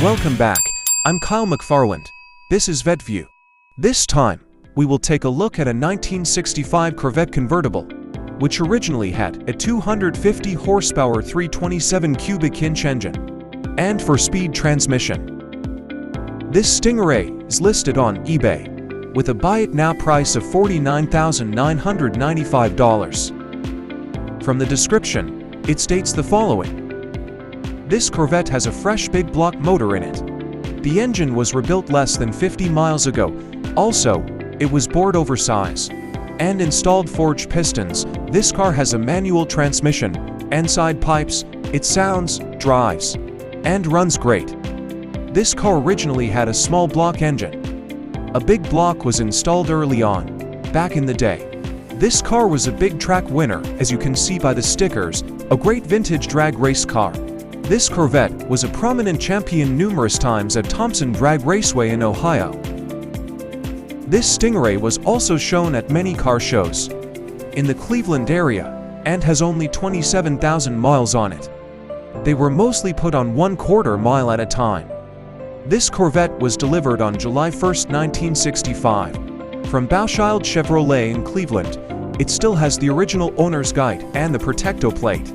Welcome back. I'm Kyle McFarland. This is Vette Vue. This time, we will take a look at a 1965 Corvette convertible, which originally had a 250 horsepower 327 cubic inch engine and 4-speed transmission. This Stingray is listed on eBay with a buy it now price of $49,995. From the description, it states the following. This Corvette has a fresh big block motor in it. The engine was rebuilt less than 50 miles ago. Also, it was bored oversize and installed forged pistons. This car has a manual transmission and side pipes. It sounds, drives, and runs great. This car originally had a small block engine. A big block was installed early on, back in the day. This car was a big track winner, as you can see by the stickers, a great vintage drag race car. This Corvette was a prominent champion numerous times at Thompson Drag Raceway in Ohio. This Stingray was also shown at many car shows in the Cleveland area and has only 27,000 miles on it. They were mostly put on 1/4 mile at a time. This Corvette was delivered on July 1, 1965, from Bauschild Chevrolet in Cleveland. It still has the original owner's guide and the Protecto plate.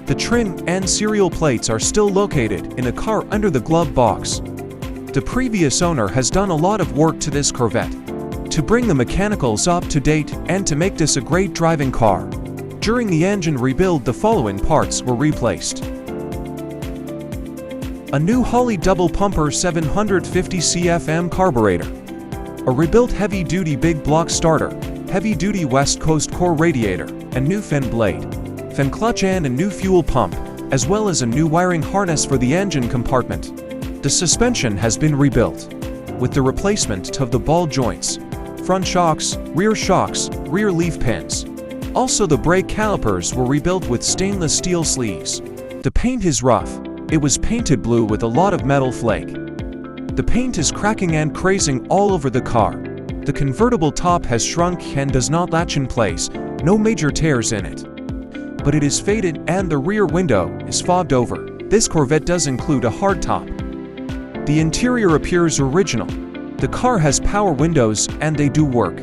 The trim and serial plates are still located in a car under the glove box. The previous owner has done a lot of work to this Corvette to bring the mechanicals up to date and to make this a great driving car. During the engine rebuild, the following parts were replaced. A new Holley double pumper 750 CFM carburetor, a rebuilt heavy-duty big block starter, heavy-duty West Coast core radiator, a new fin blade, fin clutch and a new fuel pump, as well as a new wiring harness for the engine compartment. The suspension has been rebuilt with the replacement of the ball joints, front shocks, rear leaf pins. Also, the brake calipers were rebuilt with stainless steel sleeves. The paint is rough. It was painted blue with a lot of metal flake. The paint is cracking and crazing all over the car. The convertible top has shrunk and does not latch in place. No major tears in it, but it is faded and the rear window is fogged over. This Corvette does include a hardtop. The interior appears original. The car has power windows and they do work.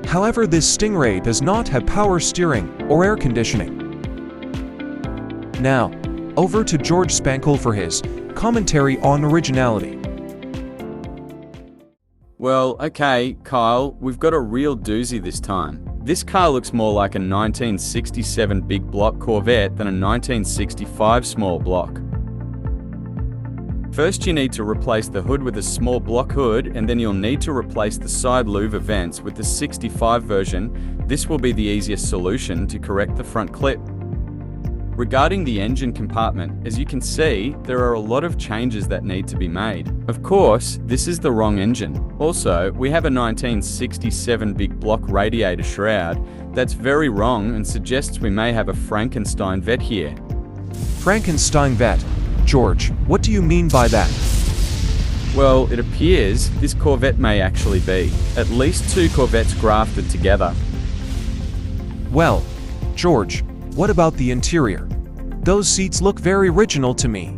However, this Stingray does not have power steering or air conditioning. Now, over to George Spankle for his commentary on originality. Well, okay, Kyle, we've got a real doozy this time. This car looks more like a 1967 big block Corvette than a 1965 small block. First, you need to replace the hood with a small block hood, and then you'll need to replace the side louver vents with the 65 version. This will be the easiest solution to correct the front clip. Regarding the engine compartment, as you can see, there are a lot of changes that need to be made. Of course, this is the wrong engine. Also, we have a 1967 big block radiator shroud. That's very wrong and suggests we may have a Frankenstein Vette here. Frankenstein Vette? George, what do you mean by that? Well, it appears this Corvette may actually be at least two Corvettes grafted together. Well, George, what about the interior? Those seats look very original to me.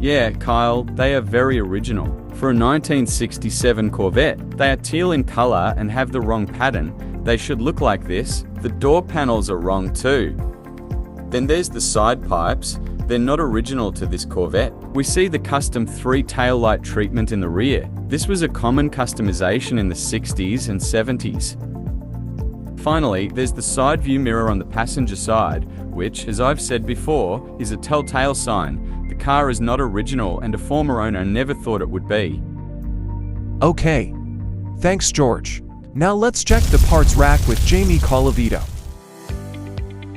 Yeah, Kyle, they are very original. For a 1967 Corvette, they are teal in color and have the wrong pattern. They should look like this. The door panels are wrong too. Then there's the side pipes. They're not original to this Corvette. We see the custom 3 taillight treatment in the rear. This was a common customization in the 60s and 70s. Finally, there's the side view mirror on the passenger side, which, as I've said before, is a telltale sign. The car is not original and a former owner never thought it would be. Okay. Thanks, George. Now let's check the parts rack with Jamie Colavito.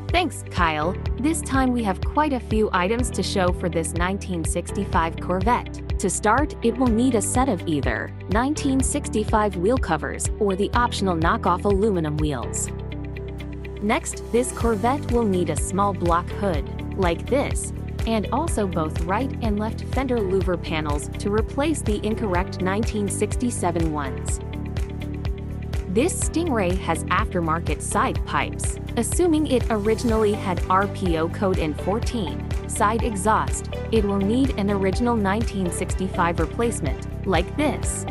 Thanks, Kyle. This time we have quite a few items to show for this 1965 Corvette. To start, it will need a set of either 1965 wheel covers or the optional knockoff aluminum wheels. Next, this Corvette will need a small block hood, like this, and also both right and left fender louver panels to replace the incorrect 1967 ones. This Stingray has aftermarket side pipes. Assuming it originally had RPO code in 14, side exhaust, it will need an original 1965 replacement, like this.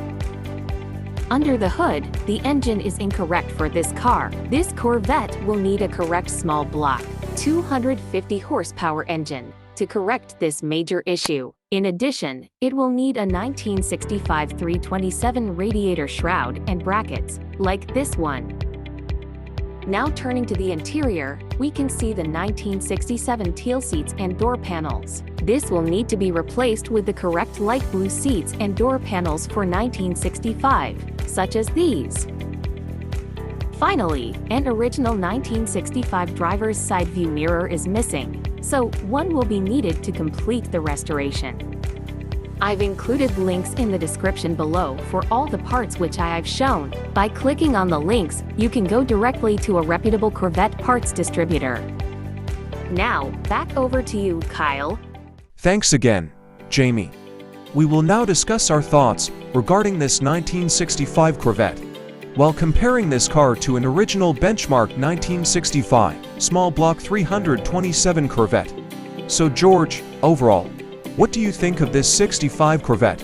Under the hood, the engine is incorrect for this car. This Corvette will need a correct small block, 250 horsepower engine to correct this major issue. In addition, it will need a 1965 327 radiator shroud and brackets, like this one. Now turning to the interior, we can see the 1967 teal seats and door panels. This will need to be replaced with the correct light blue seats and door panels for 1965, such as these. Finally, an original 1965 driver's side view mirror is missing, so one will be needed to complete the restoration. I've included links in the description below for all the parts which I have shown. By clicking on the links, you can go directly to a reputable Corvette parts distributor. Now, back over to you, Kyle. Thanks again, Jamie. We will now discuss our thoughts regarding this 1965 Corvette. While comparing this car to an original benchmark 1965 small block 327 Corvette. So George, overall, what do you think of this 65 Corvette?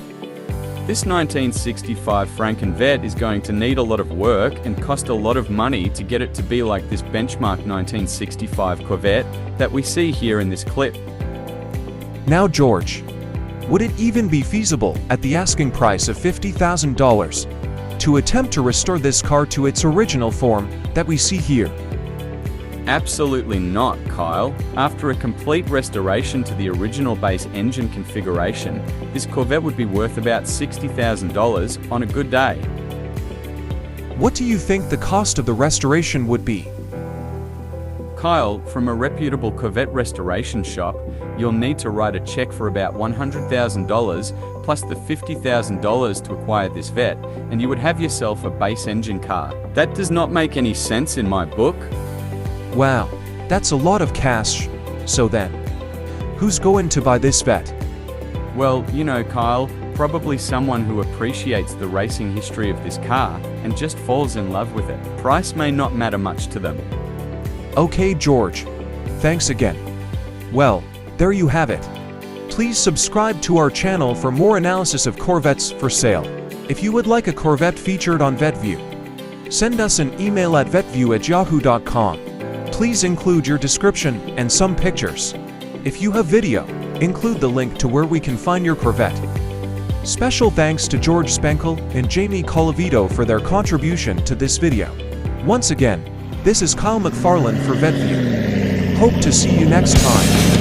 This 1965 Frankenvette is going to need a lot of work and cost a lot of money to get it to be like this benchmark 1965 Corvette that we see here in this clip. Now George, would it even be feasible at the asking price of $50,000 to attempt to restore this car to its original form that we see here? Absolutely not, Kyle. After a complete restoration to the original base engine configuration, this Corvette would be worth about $60,000 on a good day. What do you think the cost of the restoration would be? Kyle, from a reputable Corvette restoration shop, you'll need to write a check for about $100,000 plus the $50,000 to acquire this Vette, and you would have yourself a base engine car. That does not make any sense in my book. Wow, that's a lot of cash. So then, who's going to buy this Vette? Well, you know, Kyle, probably someone who appreciates the racing history of this car and just falls in love with it. Price may not matter much to them. Okay, George. Thanks again. Well, there you have it. Please subscribe to our channel for more analysis of Corvettes for sale. If you would like a Corvette featured on Vette Vue, send us an email at vettevue@yahoo.com. Please include your description and some pictures. If you have video, include the link to where we can find your Corvette. Special thanks to George Spenkel and Jamie Colavito for their contribution to this video. Once again, this is Kyle McFarland for Vette Vue. Hope to see you next time.